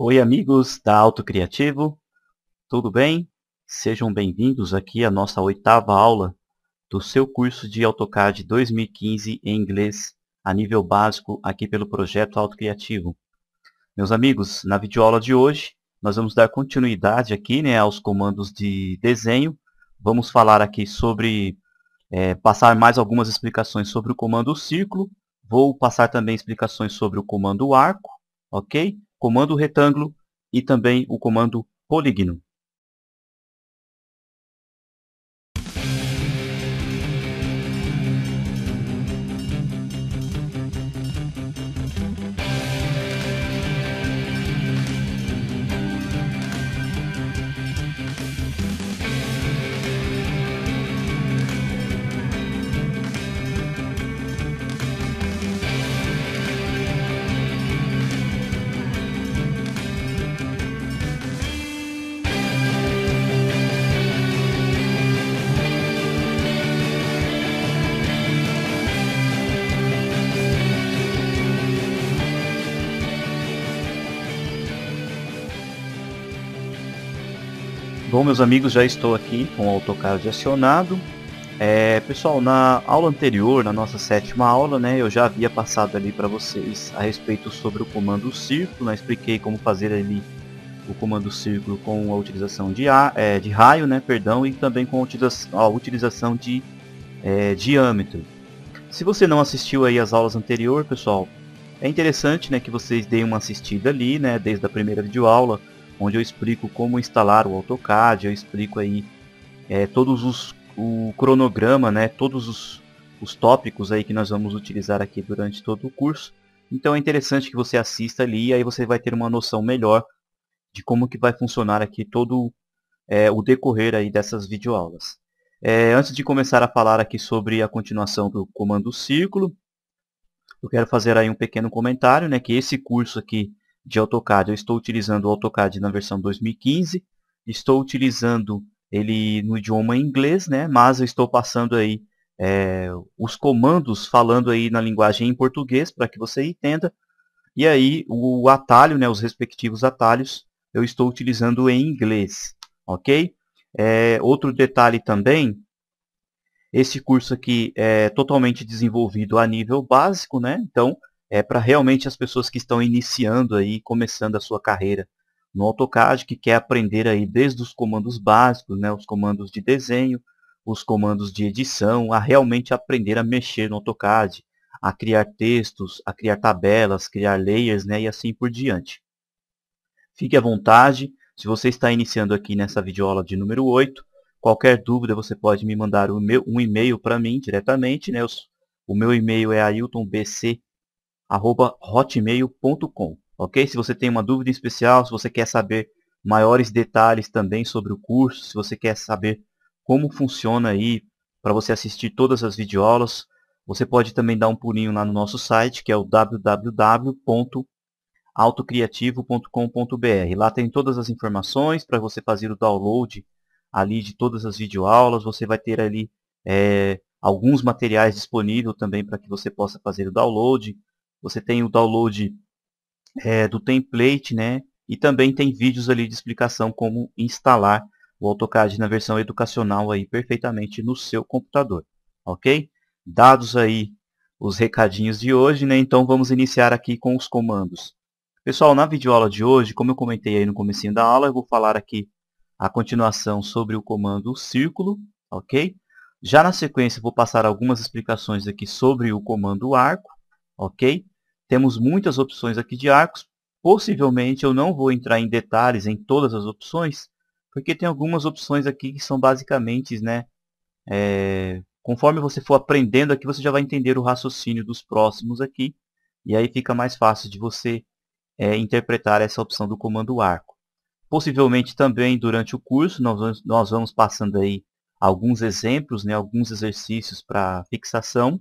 Oi, amigos da Auto Criativo, tudo bem? Sejam bem-vindos aqui à nossa oitava aula do seu curso de AutoCAD 2015 em inglês a nível básico aqui pelo projeto Auto Criativo. Meus amigos, na videoaula de hoje nós vamos dar continuidade aqui, aos comandos de desenho. Vamos falar aqui sobre, passar mais algumas explicações sobre o comando círculo. Vou passar também explicações sobre o comando arco, ok? Comando retângulo e também o comando polígono. Bom, meus amigos, já estou aqui com o AutoCAD acionado. Pessoal, na aula anterior, na nossa sétima aula, eu já havia passado ali para vocês a respeito sobre o comando círculo, expliquei como fazer ali o comando círculo com a utilização de raio, perdão, e também com a utilização de diâmetro. Se você não assistiu aí às aulas anteriores, pessoal, é interessante que vocês deem uma assistida ali, desde a primeira videoaula, onde eu explico como instalar o AutoCAD, eu explico aí o cronograma, todos os tópicos aí que nós vamos utilizar aqui durante todo o curso. Então é interessante que você assista ali e aí você vai ter uma noção melhor de como que vai funcionar aqui todo o decorrer aí dessas videoaulas. Antes de começar a falar aqui sobre a continuação do comando círculo, eu quero fazer aí um pequeno comentário, que esse curso aqui de AutoCAD, eu estou utilizando o AutoCAD na versão 2015, estou utilizando ele no idioma inglês, mas eu estou passando aí os comandos falando aí na linguagem em português para que você entenda, e aí o atalho, os respectivos atalhos, eu estou utilizando em inglês, ok? Outro detalhe também, esse curso aqui é totalmente desenvolvido a nível básico, então é para realmente as pessoas que estão iniciando aí, começando a sua carreira no AutoCAD, que quer aprender aí desde os comandos básicos, os comandos de desenho, os comandos de edição, a realmente aprender a mexer no AutoCAD, a criar textos, a criar tabelas, criar layers, e assim por diante. Fique à vontade, se você está iniciando aqui nessa videoaula de número 8, qualquer dúvida você pode me mandar um e-mail para mim diretamente, o meu e-mail é ailtonbc@hotmail.com, ok? Se você tem uma dúvida especial, se você quer saber maiores detalhes também sobre o curso, se você quer saber como funciona aí para você assistir todas as videoaulas, você pode também dar um pulinho lá no nosso site, que é o www.autocriativo.com.br. Lá tem todas as informações para você fazer o download ali de todas as videoaulas. Você vai ter ali alguns materiais disponíveis também para que você possa fazer o download. Você tem o download do template, e também tem vídeos ali de explicação como instalar o AutoCAD na versão educacional aí perfeitamente no seu computador, ok? Dados aí os recadinhos de hoje, então vamos iniciar aqui com os comandos. Pessoal, na videoaula de hoje, como eu comentei aí no comecinho da aula, eu vou falar aqui a continuação sobre o comando círculo, ok? Já na sequência, eu vou passar algumas explicações aqui sobre o comando arco, ok? Temos muitas opções aqui de arcos. Possivelmente eu não vou entrar em detalhes em todas as opções, porque tem algumas opções aqui que são basicamente, conforme você for aprendendo aqui, você já vai entender o raciocínio dos próximos aqui, e aí fica mais fácil de você interpretar essa opção do comando arco. Possivelmente também durante o curso nós vamos passando aí alguns exemplos, alguns exercícios para fixação,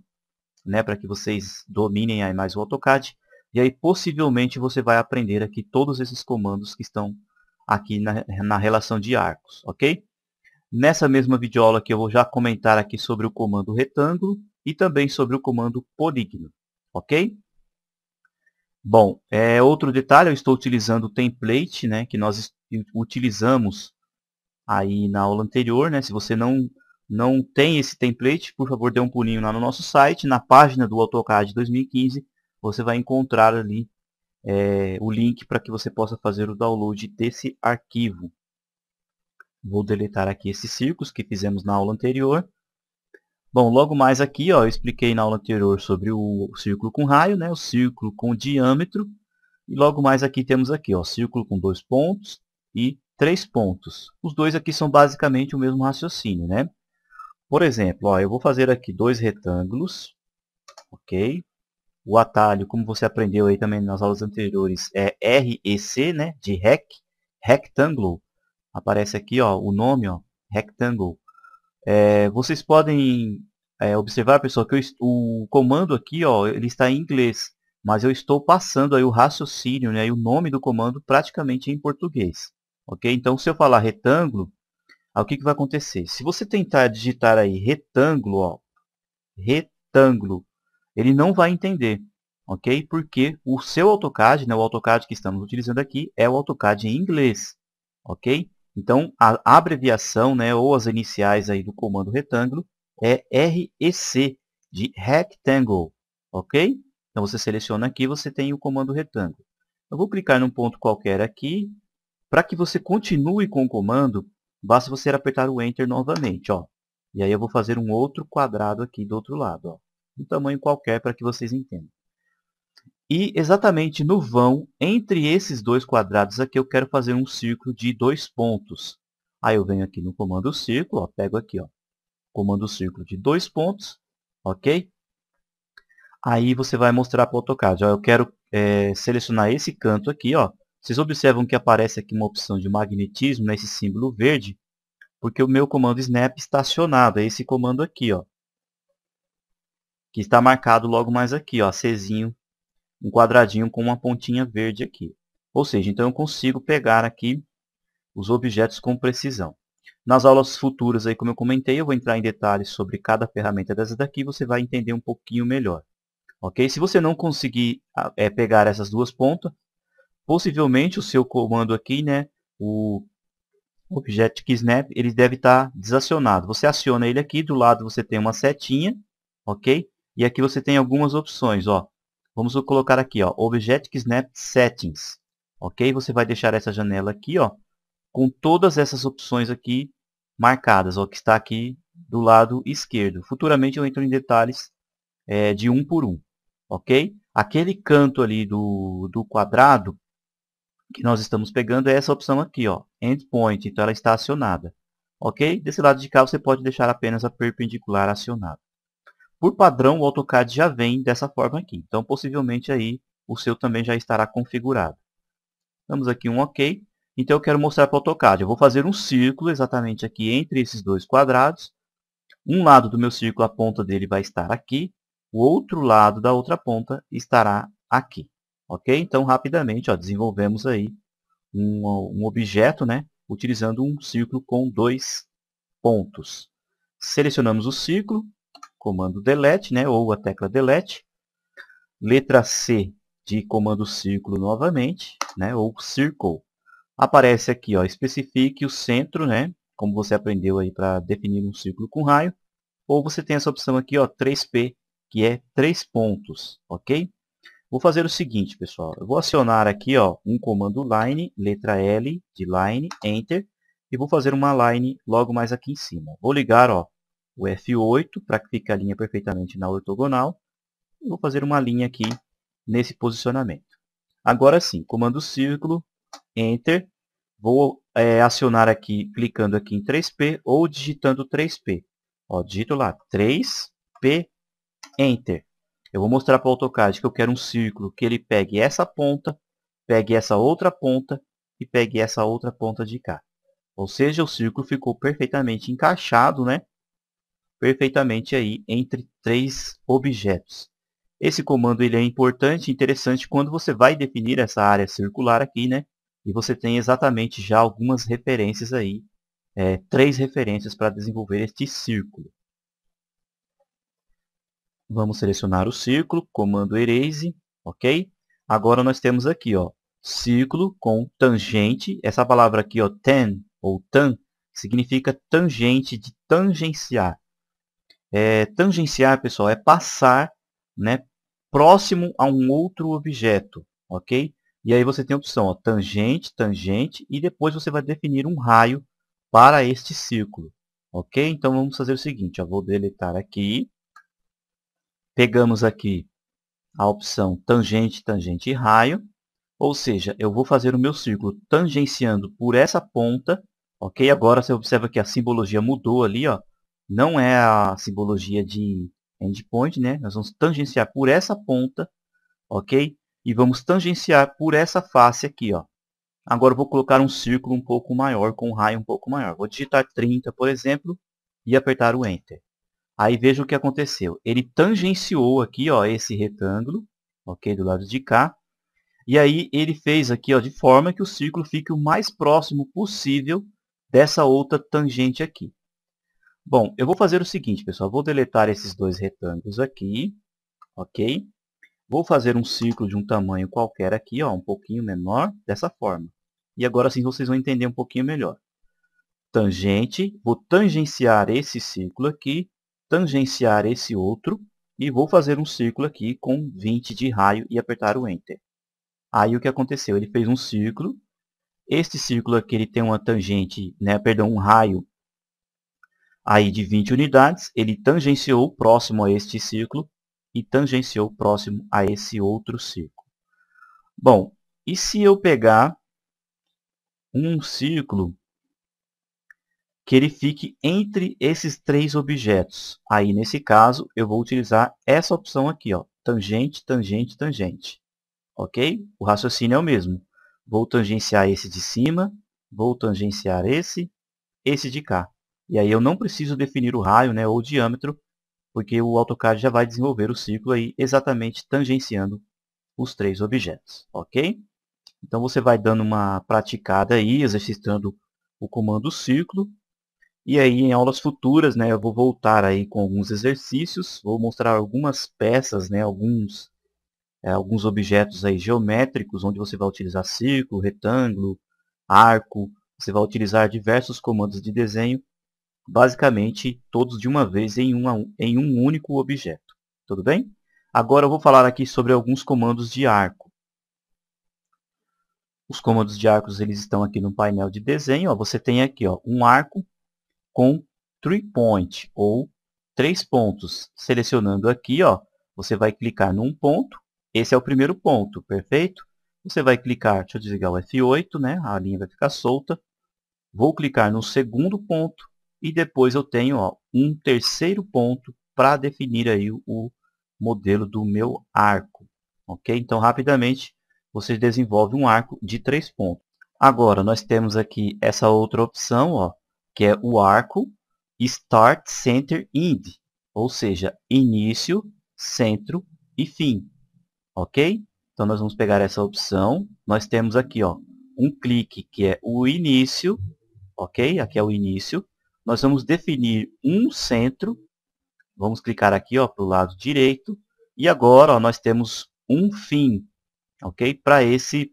para que vocês dominem aí mais o AutoCAD. E aí possivelmente você vai aprender aqui todos esses comandos que estão aqui na relação de arcos, ok? Nessa mesma videoaula aqui eu vou já comentar aqui sobre o comando retângulo e também sobre o comando polígono, ok? Bom, outro detalhe, eu estou utilizando o template, né, que nós utilizamos aí na aula anterior, né? Se você não tem esse template, por favor, dê um pulinho lá no nosso site, na página do AutoCAD 2015, você vai encontrar ali o link para que você possa fazer o download desse arquivo. Vou deletar aqui esses círculos que fizemos na aula anterior. Bom, logo mais aqui, ó, eu expliquei na aula anterior sobre o círculo com raio, né, o círculo com diâmetro. E logo mais aqui temos aqui, ó, círculo com 2 pontos e 3 pontos. Os dois aqui são basicamente o mesmo raciocínio, né? Por exemplo, ó, eu vou fazer aqui 2 retângulos, ok? O atalho, como você aprendeu aí também nas aulas anteriores, é REC, né, de rectangle. Aparece aqui, ó, o nome, ó, rectangle. Vocês podem observar, pessoal, que o comando aqui, ó, ele está em inglês, mas eu estou passando aí o raciocínio, né, e o nome do comando praticamente em português. Ok? Então, se eu falar retângulo, o que vai acontecer? Se você tentar digitar aí retângulo, ó, retângulo, ele não vai entender, ok? Porque o seu AutoCAD, né, o AutoCAD que estamos utilizando aqui, é o AutoCAD em inglês, ok? Então, a abreviação, né, ou as iniciais aí do comando retângulo é REC, de Rectangle, ok? Então, você seleciona aqui, você tem o comando retângulo. Eu vou clicar num ponto qualquer aqui. Para que você continue com o comando, basta você apertar o Enter novamente, ó. E aí eu vou fazer um outro quadrado aqui do outro lado, ó. Um tamanho qualquer para que vocês entendam. E exatamente no vão, entre esses dois quadrados aqui, eu quero fazer um círculo de 2 pontos. Aí eu venho aqui no comando círculo, ó, pego aqui, ó, comando círculo de 2 pontos, ok? Aí você vai mostrar para o AutoCAD, ó, eu quero selecionar esse canto aqui, ó. Vocês observam que aparece aqui uma opção de magnetismo, nesse símbolo verde, porque o meu comando snap está acionado, é esse comando aqui, ó, que está marcado logo mais aqui, ó, Czinho, um quadradinho com uma pontinha verde aqui. Ou seja, então eu consigo pegar aqui os objetos com precisão. Nas aulas futuras, aí, como eu comentei, eu vou entrar em detalhes sobre cada ferramenta dessas daqui, você vai entender um pouquinho melhor. Ok? Se você não conseguir pegar essas duas pontas, possivelmente o seu comando aqui, né, o Object Snap, ele deve estar desacionado. Você aciona ele aqui, do lado você tem uma setinha, ok? E aqui você tem algumas opções, ó. Vamos colocar aqui, ó, Object Snap Settings, ok? Você vai deixar essa janela aqui, ó, com todas essas opções aqui marcadas, ó, que está aqui do lado esquerdo. Futuramente eu entro em detalhes de um por um, ok? Aquele canto ali do quadrado que nós estamos pegando é essa opção aqui, ó, Endpoint, então ela está acionada. Ok? Desse lado de cá você pode deixar apenas a perpendicular acionada. Por padrão, o AutoCAD já vem dessa forma aqui, então possivelmente aí o seu também já estará configurado. Damos aqui um OK. Então eu quero mostrar para o AutoCAD. Eu vou fazer um círculo exatamente aqui entre esses dois quadrados. Um lado do meu círculo, a ponta dele vai estar aqui. O outro lado da outra ponta estará aqui. Ok? Então, rapidamente, ó, desenvolvemos aí um objeto, né, utilizando um círculo com 2 pontos. Selecionamos o círculo, comando Delete, né, ou a tecla Delete. Letra C de comando círculo novamente, né, ou Circle. Aparece aqui, ó, especifique o centro, né, como você aprendeu aí para definir um círculo com raio. Ou você tem essa opção aqui, ó, 3P, que é 3 pontos, ok? Vou fazer o seguinte, pessoal. Eu vou acionar aqui, ó, um comando line, letra L de line, enter, e vou fazer uma line logo mais aqui em cima. Vou ligar, ó, o F8 para que fique a linha perfeitamente na ortogonal. E vou fazer uma linha aqui nesse posicionamento. Agora sim, comando círculo, enter. Vou acionar aqui, clicando aqui em 3P ou digitando 3P. Ó, digito lá, 3P, enter. Eu vou mostrar para o AutoCAD que eu quero um círculo que ele pegue essa ponta, pegue essa outra ponta e pegue essa outra ponta de cá. Ou seja, o círculo ficou perfeitamente encaixado, né? Perfeitamente aí entre 3 objetos. Esse comando ele é importante e interessante quando você vai definir essa área circular aqui, né? E você tem exatamente já algumas referências aí, 3 referências para desenvolver este círculo. Vamos selecionar o círculo, comando Erase, ok? Agora nós temos aqui, ó, círculo com tangente. Essa palavra aqui, ó, tan ou tan, significa tangente, de tangenciar. Tangenciar, pessoal, é passar, né, próximo a um outro objeto, ok? E aí você tem a opção, ó, tangente, tangente, e depois você vai definir um raio para este círculo, ok? Então vamos fazer o seguinte, ó, vou deletar aqui, pegamos aqui a opção tangente, tangente e raio, ou seja, eu vou fazer o meu círculo tangenciando por essa ponta, ok? Agora você observa que a simbologia mudou ali, ó. Não é a simbologia de endpoint, né? Nós vamos tangenciar por essa ponta, ok? E vamos tangenciar por essa face aqui, ó. Agora eu vou colocar um círculo um pouco maior, com um raio um pouco maior. Vou digitar 30, por exemplo, e apertar o Enter. Aí veja o que aconteceu. Ele tangenciou aqui, ó, esse retângulo, ok? Do lado de cá. E aí ele fez aqui, ó, de forma que o círculo fique o mais próximo possível dessa outra tangente aqui. Bom, eu vou fazer o seguinte, pessoal. Vou deletar esses dois retângulos aqui, ok? Vou fazer um círculo de um tamanho qualquer aqui, ó, um pouquinho menor, dessa forma. E agora sim vocês vão entender um pouquinho melhor. Tangente, vou tangenciar esse círculo aqui, tangenciar esse outro, e vou fazer um círculo aqui com 20 de raio e apertar o Enter. Aí o que aconteceu? Ele fez um círculo. Este círculo aqui ele tem uma tangente, né, perdão, um raio aí de 20 unidades. Ele tangenciou próximo a este círculo e tangenciou próximo a esse outro círculo. Bom, e se eu pegar um círculo que ele fique entre esses três objetos? Aí, nesse caso, eu vou utilizar essa opção aqui, ó, tangente, tangente, tangente. Ok? O raciocínio é o mesmo. Vou tangenciar esse de cima, vou tangenciar esse de cá. E aí eu não preciso definir o raio, né, ou o diâmetro, porque o AutoCAD já vai desenvolver o círculo aí exatamente tangenciando os três objetos. Ok? Então você vai dando uma praticada aí, exercitando o comando círculo. E aí em aulas futuras, né, eu vou voltar aí com alguns exercícios, vou mostrar algumas peças, né, alguns objetos aí geométricos, onde você vai utilizar círculo, retângulo, arco. Você vai utilizar diversos comandos de desenho, basicamente todos de uma vez em um único objeto. Tudo bem? Agora eu vou falar aqui sobre alguns comandos de arco. Os comandos de arcos eles estão aqui no painel de desenho. Ó, você tem aqui, ó, um arco com 3-point, ou 3 pontos. Selecionando aqui, ó, você vai clicar num ponto. Esse é o primeiro ponto, perfeito? Você vai clicar, deixa eu desligar o F8, né? A linha vai ficar solta. Vou clicar no segundo ponto e depois eu tenho, ó, um terceiro ponto para definir aí o modelo do meu arco. Ok? Então, rapidamente, você desenvolve um arco de 3 pontos. Agora, nós temos aqui essa outra opção, ó, que é o arco Start, Center, End, ou seja, início, centro e fim. Ok? Então, nós vamos pegar essa opção. Nós temos aqui, ó, um clique que é o início, ok? Aqui é o início. Nós vamos definir um centro. Vamos clicar aqui para o lado direito. E agora ó, nós temos um fim, ok? Para esse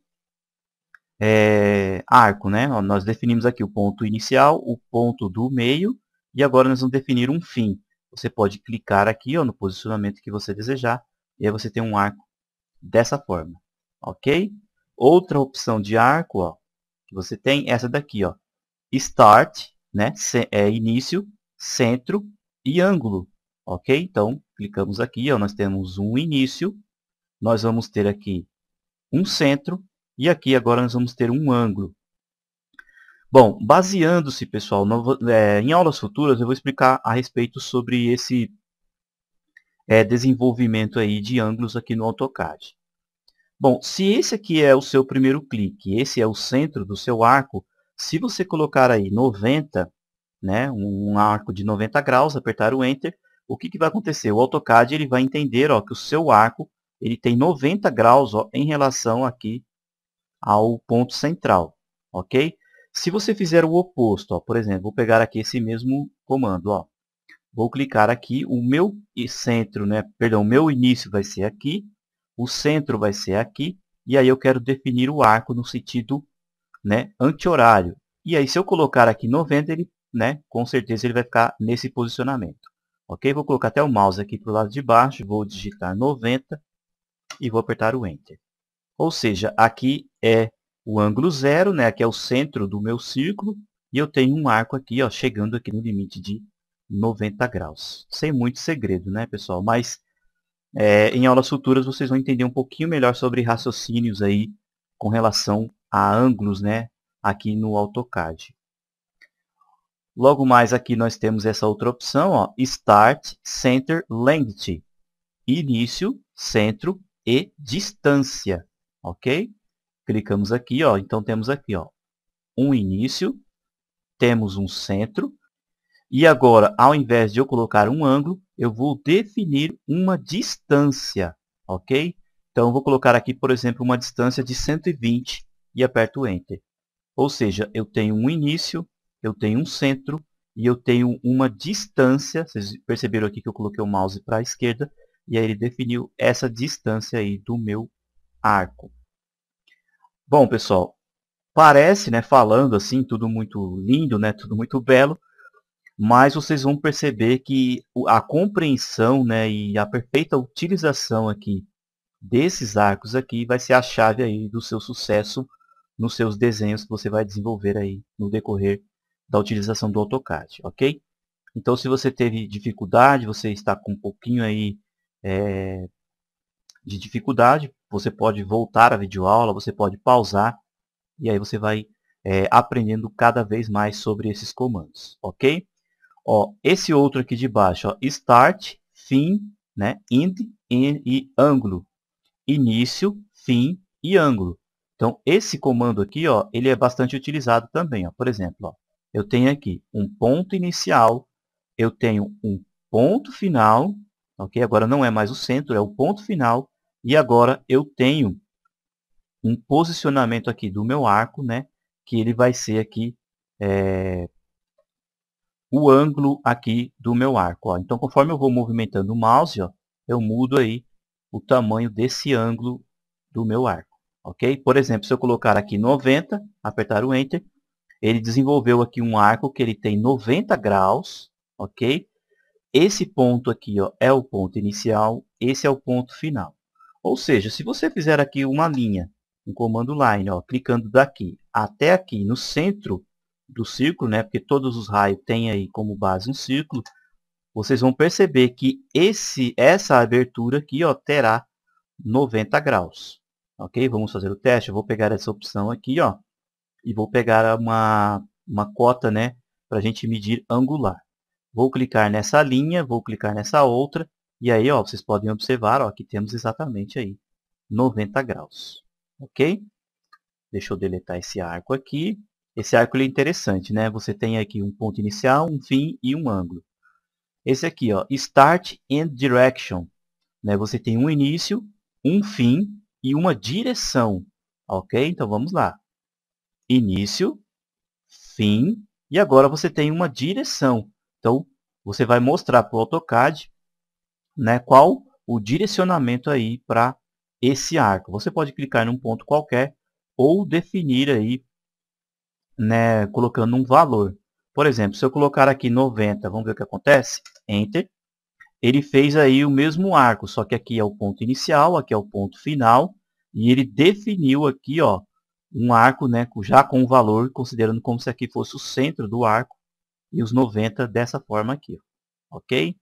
arco, né? Ó, nós definimos aqui o ponto inicial, o ponto do meio. E agora nós vamos definir um fim. Você pode clicar aqui ó, no posicionamento que você desejar. E aí você tem um arco dessa forma, ok? Outra opção de arco ó, que você tem, essa daqui, ó, Start, né? Início, centro e ângulo, ok? Então, clicamos aqui, ó, nós temos um início, nós vamos ter aqui um centro e aqui agora nós vamos ter um ângulo. Bom, baseando-se, pessoal, em aulas futuras eu vou explicar a respeito sobre esse desenvolvimento aí de ângulos aqui no AutoCAD. Bom, se esse aqui é o seu primeiro clique, esse é o centro do seu arco, se você colocar aí 90, né, um arco de 90 graus, apertar o Enter, o que vai acontecer? O AutoCAD ele vai entender ó, que o seu arco ele tem 90 graus ó, em relação aqui ao ponto central, ok? Se você fizer o oposto, ó, por exemplo, vou pegar aqui esse mesmo comando, ó, vou clicar aqui, o meu centro, né, perdão, o meu início vai ser aqui, o centro vai ser aqui e aí eu quero definir o arco no sentido, né, anti-horário. E aí se eu colocar aqui 90, ele, né, com certeza ele vai ficar nesse posicionamento. Ok? Vou colocar até o mouse aqui para o lado de baixo, vou digitar 90 e vou apertar o Enter. Ou seja, aqui é o ângulo zero, né? Aqui é o centro do meu círculo. E eu tenho um arco aqui, ó, chegando aqui no limite de 90 graus. Sem muito segredo, né, pessoal? Mas em aulas futuras vocês vão entender um pouquinho melhor sobre raciocínios aí com relação a ângulos, né? Aqui no AutoCAD. Logo mais aqui nós temos essa outra opção, ó, Start, Center, Length. Início, centro e distância. Ok? Clicamos aqui, ó. Então temos aqui, ó, um início, temos um centro, e agora, ao invés de eu colocar um ângulo, eu vou definir uma distância, ok? Então eu vou colocar aqui, por exemplo, uma distância de 120 e aperto Enter. Ou seja, eu tenho um início, eu tenho um centro e eu tenho uma distância. Vocês perceberam aqui que eu coloquei o mouse para a esquerda e aí ele definiu essa distância aí do meu arco. Bom, pessoal, parece, né, falando assim, tudo muito lindo, né, tudo muito belo, mas vocês vão perceber que a compreensão, né, e a perfeita utilização aqui desses arcos aqui vai ser a chave aí do seu sucesso nos seus desenhos que você vai desenvolver aí no decorrer da utilização do AutoCAD, ok? Então, se você teve dificuldade, você está com um pouquinho aí de dificuldade, você pode voltar à videoaula, você pode pausar e aí você vai aprendendo cada vez mais sobre esses comandos, ok? Ó, esse outro aqui de baixo, ó, Start, Fim, né, End e Ângulo. Início, fim e ângulo. Então, esse comando aqui, ó, ele é bastante utilizado também. Ó. Por exemplo, ó, eu tenho aqui um ponto inicial, eu tenho um ponto final, ok? Agora não é mais o centro, é o ponto final. E agora eu tenho um posicionamento aqui do meu arco, né? Que ele vai ser aqui o ângulo aqui do meu arco. Ó. Então, conforme eu vou movimentando o mouse, ó, eu mudo aí o tamanho desse ângulo do meu arco. Ok? Por exemplo, se eu colocar aqui 90, apertar o Enter, ele desenvolveu aqui um arco que ele tem 90 graus. Ok? Esse ponto aqui, ó, é o ponto inicial, esse é o ponto final. Ou seja, se você fizer aqui uma linha, um comando line, ó, clicando daqui até aqui no centro do círculo, né, porque todos os raios têm aí como base um círculo, vocês vão perceber que essa abertura aqui, ó, terá 90 graus. Ok? Vamos fazer o teste. Eu vou pegar essa opção aqui, ó, e vou pegar uma cota, né, para a gente medir angular. Vou clicar nessa linha, vou clicar nessa outra, e aí, ó, vocês podem observar, ó, que temos exatamente aí 90 graus. Ok? Deixa eu deletar esse arco aqui. Esse arco ele é interessante, né? Você tem aqui um ponto inicial, um fim e um ângulo. Esse aqui, ó, Start and Direction. Né? Você tem um início, um fim e uma direção. Ok? Então vamos lá. Início, fim e agora você tem uma direção. Então você vai mostrar para o AutoCAD, né, qual o direcionamento aí para esse arco. Você pode clicar num ponto qualquer ou definir aí, né, colocando um valor. Por exemplo, se eu colocar aqui 90, vamos ver o que acontece? Enter. Ele fez aí o mesmo arco, só que aqui é o ponto inicial, aqui é o ponto final, e ele definiu aqui, ó, um arco, né, já com o valor, considerando como se aqui fosse o centro do arco, e os 90 dessa forma aqui, ó, ok?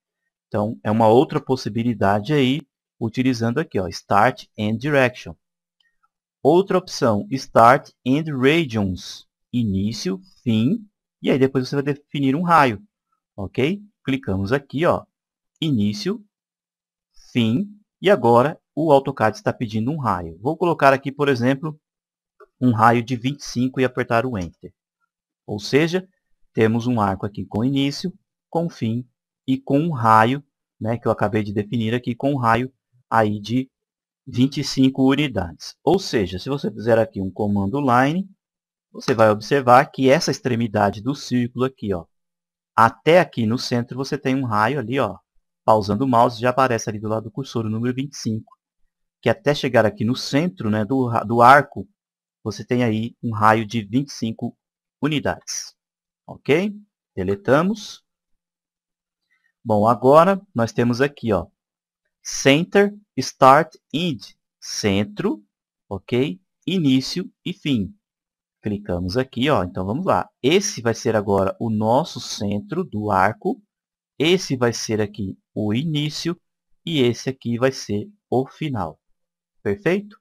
Então, é uma outra possibilidade aí, utilizando aqui, ó, Start and Direction. Outra opção, Start and Regions, início, fim, e aí depois você vai definir um raio, ok? Clicamos aqui, ó, início, fim, e agora o AutoCAD está pedindo um raio. Vou colocar aqui, por exemplo, um raio de 25 e apertar o Enter. Ou seja, temos um arco aqui com início, com fim e com um raio, né, que eu acabei de definir aqui, com um raio aí de 25 unidades. Ou seja, se você fizer aqui um comando line, você vai observar que essa extremidade do círculo aqui, ó, até aqui no centro você tem um raio ali, ó, pausando o mouse, já aparece ali do lado do cursor o número 25. que até chegar aqui no centro, né, do arco, você tem aí um raio de 25 unidades. Ok? Deletamos. Bom, agora nós temos aqui, ó, Center, Start, End. Centro, ok? Início e fim. Clicamos aqui, ó. Então vamos lá. Esse vai ser agora o nosso centro do arco. Esse vai ser aqui o início e esse aqui vai ser o final. Perfeito?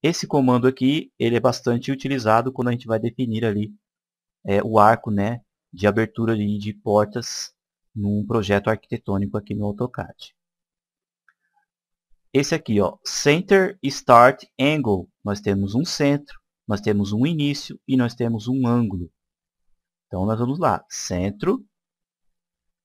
Esse comando aqui, ele é bastante utilizado quando a gente vai definir ali o arco, né, de abertura de portas num projeto arquitetônico aqui no AutoCAD. Esse aqui, ó, Center, Start, Angle. Nós temos um centro, nós temos um início e nós temos um ângulo. Então nós vamos lá, centro,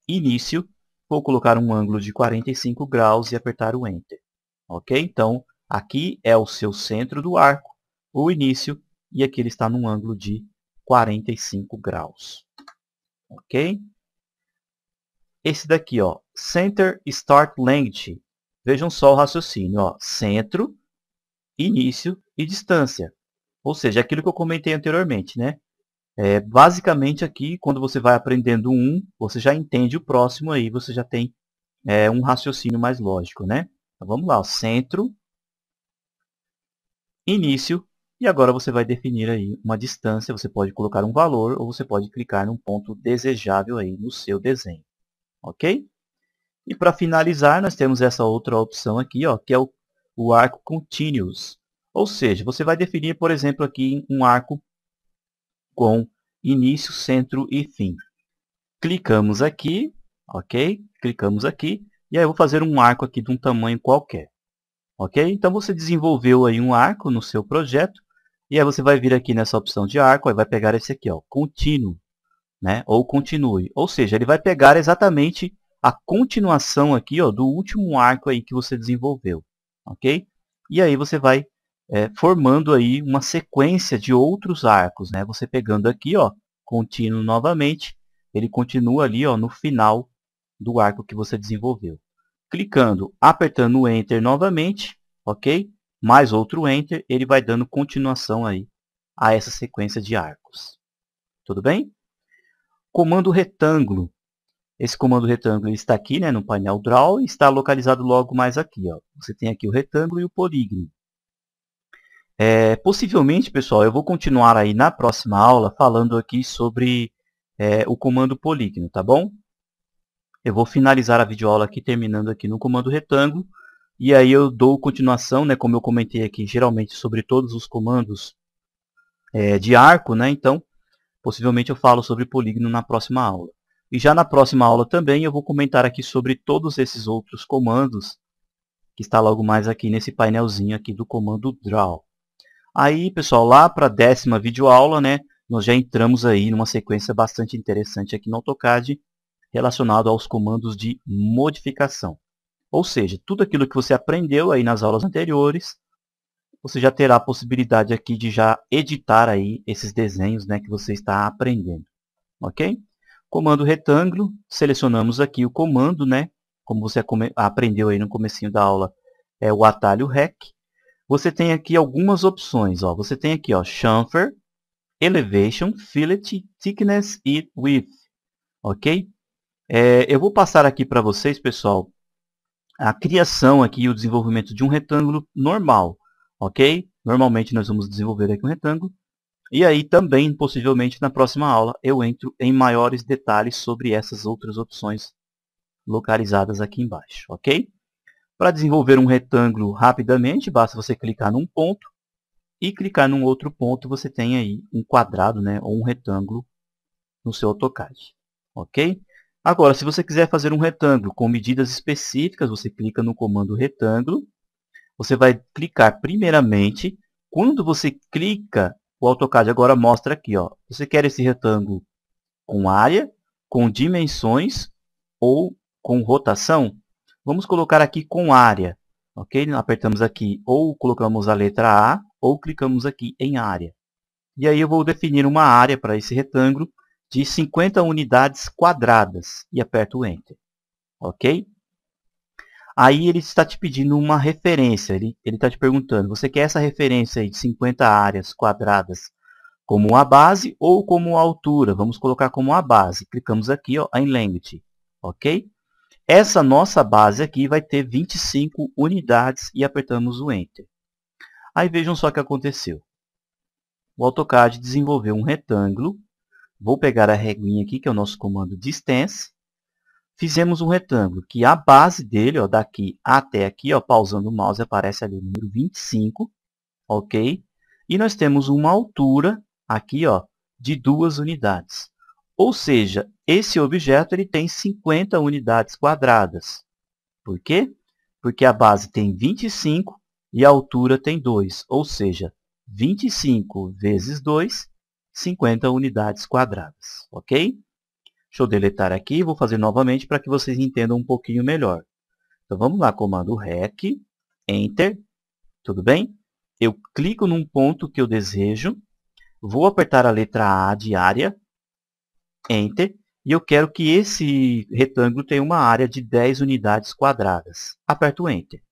início, vou colocar um ângulo de 45 graus e apertar o Enter. Ok? Então, aqui é o seu centro do arco, o início, e aqui ele está num ângulo de 45 graus. Ok? Esse daqui, ó, Center, Start, Length. Vejam só o raciocínio, ó, centro, início e distância. Ou seja, aquilo que eu comentei anteriormente, né? Basicamente aqui, quando você vai aprendendo um, você já entende o próximo aí, você já tem um raciocínio mais lógico, né? Então, vamos lá, ó, centro, início, e agora você vai definir aí uma distância, você pode colocar um valor ou você pode clicar num ponto desejável aí no seu desenho, ok? E para finalizar, nós temos essa outra opção aqui, ó, que é o arco continuous. Ou seja, você vai definir, por exemplo, aqui um arco com início, centro e fim. Clicamos aqui, ok? Clicamos aqui, e aí eu vou fazer um arco aqui de um tamanho qualquer. Ok? Então você desenvolveu aí um arco no seu projeto, e aí você vai vir aqui nessa opção de arco, e vai pegar esse aqui, ó, contínuo, né? Ou continue. Ou seja, ele vai pegar exatamente a continuação aqui, ó, do último arco aí que você desenvolveu, ok? E aí você vai formando aí uma sequência de outros arcos, né? Você pegando aqui, ó, contínuo novamente, ele continua ali, ó, no final do arco que você desenvolveu. Clicando, apertando o Enter novamente, ok? Mais outro Enter, ele vai dando continuação aí a essa sequência de arcos. Tudo bem? Comando retângulo. Esse comando retângulo está aqui, né, no painel Draw e está localizado logo mais aqui. Ó. Você tem aqui o retângulo e o polígono. Possivelmente, pessoal, eu vou continuar aí na próxima aula falando aqui sobre o comando polígono, tá bom? Eu vou finalizar a videoaula aqui, terminando aqui no comando retângulo. E aí eu dou continuação, né, como eu comentei aqui, geralmente sobre todos os comandos de arco, né? Então, possivelmente eu falo sobre polígono na próxima aula. E já na próxima aula também eu vou comentar aqui sobre todos esses outros comandos que está logo mais aqui nesse painelzinho aqui do comando Draw. Aí, pessoal, lá para a 10ª videoaula, né, nós já entramos aí numa sequência bastante interessante aqui no AutoCAD relacionado aos comandos de modificação. Ou seja, tudo aquilo que você aprendeu aí nas aulas anteriores, você já terá a possibilidade aqui de já editar aí esses desenhos, né, que você está aprendendo. Ok? Comando retângulo, selecionamos aqui o comando, né? Como você aprendeu aí no comecinho da aula, é o atalho REC. Você tem aqui algumas opções, ó. Você tem aqui, ó, chamfer, elevation, fillet, thickness e width, ok? Eu vou passar aqui para vocês, pessoal, a criação aqui e o desenvolvimento de um retângulo normal, ok? Normalmente nós vamos desenvolver aqui um retângulo. E aí também, possivelmente, na próxima aula, eu entro em maiores detalhes sobre essas outras opções localizadas aqui embaixo, ok? Para desenvolver um retângulo rapidamente, basta você clicar num ponto e clicar num outro ponto, você tem aí um quadrado, né, ou um retângulo no seu AutoCAD, ok? Agora, se você quiser fazer um retângulo com medidas específicas, você clica no comando retângulo. Você vai clicar primeiramente, quando você clica, o AutoCAD agora mostra aqui, ó, você quer esse retângulo com área, com dimensões ou com rotação? Vamos colocar aqui com área, ok? Apertamos aqui ou colocamos a letra A ou clicamos aqui em área. E aí eu vou definir uma área para esse retângulo de 50 unidades quadradas e aperto o Enter, ok? Aí ele está te pedindo uma referência, ele está te perguntando, você quer essa referência aí de 50 áreas quadradas como a base ou como a altura? Vamos colocar como a base. Clicamos aqui ó, em Length, ok? Essa nossa base aqui vai ter 25 unidades e apertamos o Enter. Aí vejam só o que aconteceu. O AutoCAD desenvolveu um retângulo. Vou pegar a reguinha aqui, que é o nosso comando Distance. Fizemos um retângulo, que a base dele, ó, daqui até aqui, ó, pausando o mouse, aparece ali o número 25, ok? E nós temos uma altura aqui, ó, de 2 unidades. Ou seja, esse objeto ele tem 50 unidades quadradas. Por quê? Porque a base tem 25 e a altura tem 2, ou seja, 25 vezes 2, 50 unidades quadradas, ok? Deixa eu deletar aqui e vou fazer novamente para que vocês entendam um pouquinho melhor. Então vamos lá, comando REC, Enter, tudo bem? Eu clico num ponto que eu desejo, vou apertar a letra A de área, Enter, e eu quero que esse retângulo tenha uma área de 10 unidades quadradas. Aperto Enter.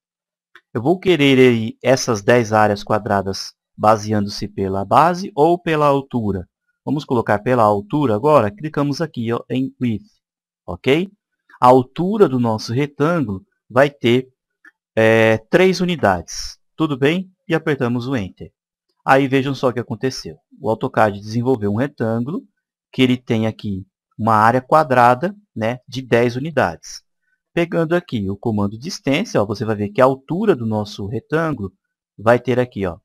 Eu vou querer aí essas 10 áreas quadradas baseando-se pela base ou pela altura. Vamos colocar pela altura agora. Clicamos aqui ó, em Width. Ok? A altura do nosso retângulo vai ter 3 unidades. Tudo bem? E apertamos o Enter. Aí vejam só o que aconteceu. O AutoCAD desenvolveu um retângulo que ele tem aqui uma área quadrada, né, de 10 unidades. Pegando aqui o comando Distance, ó, você vai ver que a altura do nosso retângulo vai ter aqui ó,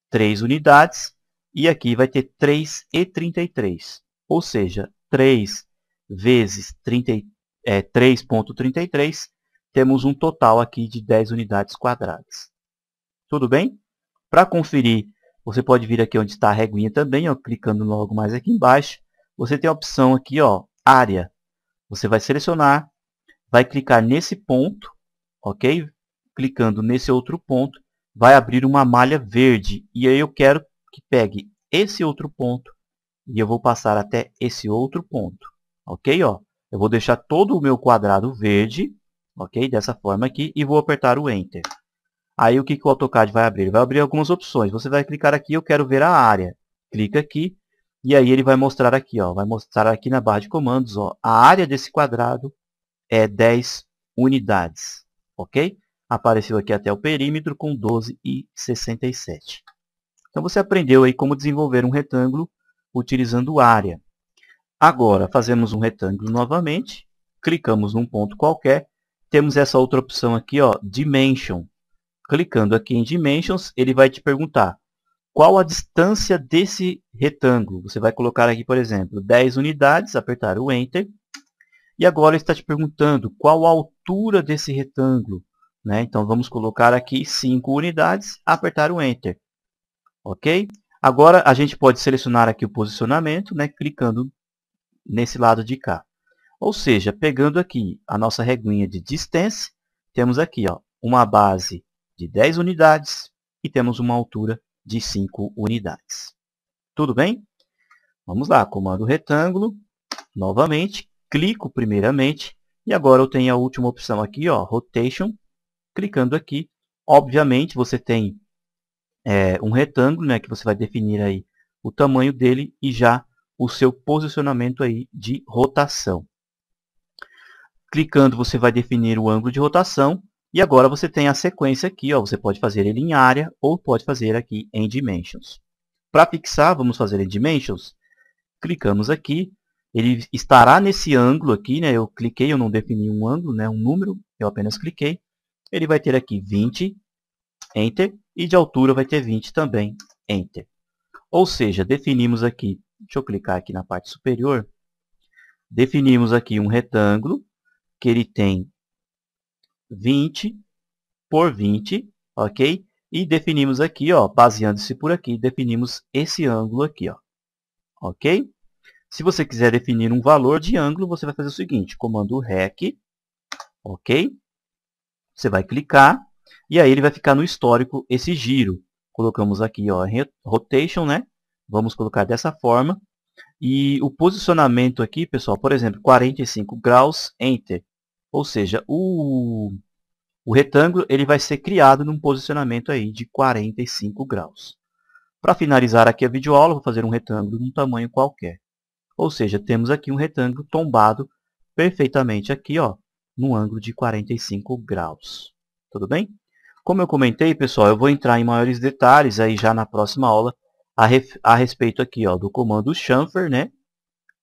3 unidades e aqui vai ter 3,33. Ou seja, 3 vezes 3,33, temos um total aqui de 10 unidades quadradas. Tudo bem? Para conferir, você pode vir aqui onde está a reguinha também, ó, clicando logo mais aqui embaixo. Você tem a opção aqui, ó, área. Você vai selecionar, vai clicar nesse ponto, ok? Clicando nesse outro ponto, vai abrir uma malha verde. E aí eu quero que pegue esse outro ponto e eu vou passar até esse outro ponto, ok? Ó, eu vou deixar todo o meu quadrado verde, ok? Dessa forma aqui e vou apertar o Enter. Aí o que o AutoCAD vai abrir? Ele vai abrir algumas opções. Você vai clicar aqui, eu quero ver a área. Clica aqui e aí ele vai mostrar aqui, ó, vai mostrar aqui na barra de comandos, ó, a área desse quadrado é 10 unidades, ok? Apareceu aqui até o perímetro com 12,67. Então você aprendeu aí como desenvolver um retângulo utilizando área. Agora fazemos um retângulo novamente, clicamos num ponto qualquer, temos essa outra opção aqui, ó, Dimension. Clicando aqui em Dimensions, ele vai te perguntar qual a distância desse retângulo. Você vai colocar aqui, por exemplo, 10 unidades, apertar o Enter. E agora ele está te perguntando qual a altura desse retângulo. Né? Então vamos colocar aqui 5 unidades, apertar o Enter. Ok? Agora a gente pode selecionar aqui o posicionamento, né? Clicando nesse lado de cá. Ou seja, pegando aqui a nossa reguinha de Distance, temos aqui ó, uma base de 10 unidades e temos uma altura de 5 unidades. Tudo bem? Vamos lá, comando retângulo, novamente, clico primeiramente e agora eu tenho a última opção aqui, ó, Rotation. Clicando aqui, obviamente você tem um retângulo, né, que você vai definir aí o tamanho dele e já o seu posicionamento aí de rotação. Clicando você vai definir o ângulo de rotação e agora você tem a sequência aqui, ó, você pode fazer ele em área ou pode fazer aqui em Dimensions. Para fixar, vamos fazer em Dimensions. Clicamos aqui, ele estará nesse ângulo aqui, né? Eu cliquei, eu não defini um ângulo, né? Um número, eu apenas cliquei. Ele vai ter aqui 20, Enter, e de altura vai ter 20 também, Enter. Ou seja, definimos aqui, deixa eu clicar aqui na parte superior, definimos aqui um retângulo, que ele tem 20 por 20, ok? E definimos aqui, ó, baseando-se por aqui, definimos esse ângulo aqui, ó, ok? Se você quiser definir um valor de ângulo, você vai fazer o seguinte, comando REC, ok? Você vai clicar e aí ele vai ficar no histórico esse giro. Colocamos aqui, ó, Rotation, né? Vamos colocar dessa forma. E o posicionamento aqui, pessoal, por exemplo, 45 graus, Enter. Ou seja, o o retângulo ele vai ser criado num posicionamento aí de 45 graus. Para finalizar aqui a videoaula, vou fazer um retângulo de um tamanho qualquer. Ou seja, temos aqui um retângulo tombado perfeitamente aqui, ó, no ângulo de 45 graus. Tudo bem? Como eu comentei, pessoal, eu vou entrar em maiores detalhes aí já na próxima aula a respeito aqui, ó, do comando chamfer, né?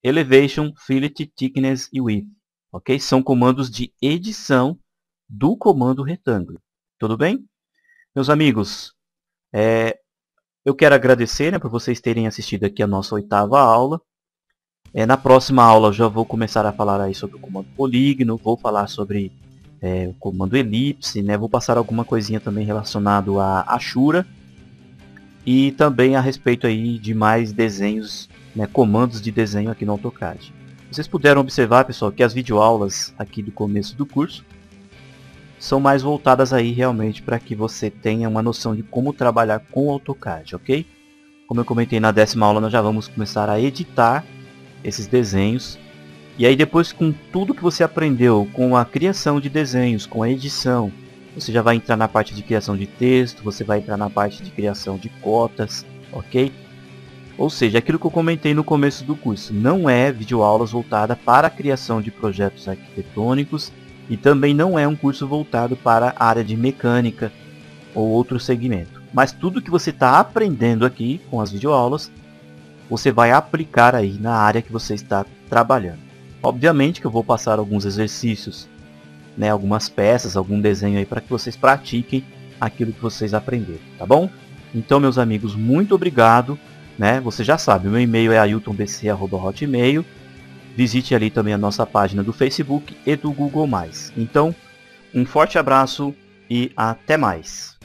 Elevation, Fillet, Thickness e Width. Ok? São comandos de edição do comando retângulo. Tudo bem? Meus amigos, eu quero agradecer, né, por vocês terem assistido aqui a nossa 8ª aula. Na próxima aula eu já vou começar a falar aí sobre o comando polígono, vou falar sobre o comando elipse, né, vou passar alguma coisinha também relacionado a Ashura e também a respeito aí de mais desenhos, né, comandos de desenho aqui no AutoCAD. Vocês puderam observar, pessoal, que as videoaulas aqui do começo do curso são mais voltadas aí realmente para que você tenha uma noção de como trabalhar com o AutoCAD, ok? Como eu comentei na 10ª aula, nós já vamos começar a editar esses desenhos. E aí depois, com tudo que você aprendeu, com a criação de desenhos, com a edição, você já vai entrar na parte de criação de texto, você vai entrar na parte de criação de cotas, ok? Ou seja, aquilo que eu comentei no começo do curso, não é videoaulas voltada para a criação de projetos arquitetônicos e também não é um curso voltado para a área de mecânica ou outro segmento. Mas tudo que você está aprendendo aqui com as videoaulas, você vai aplicar aí na área que você está trabalhando. Obviamente que eu vou passar alguns exercícios, né, algumas peças, algum desenho aí para que vocês pratiquem aquilo que vocês aprenderam, tá bom? Então, meus amigos, muito obrigado, né? Você já sabe, o meu e-mail é ailtonbc@hotmail. Visite ali também a nossa página do Facebook e do Google+. Então, um forte abraço e até mais!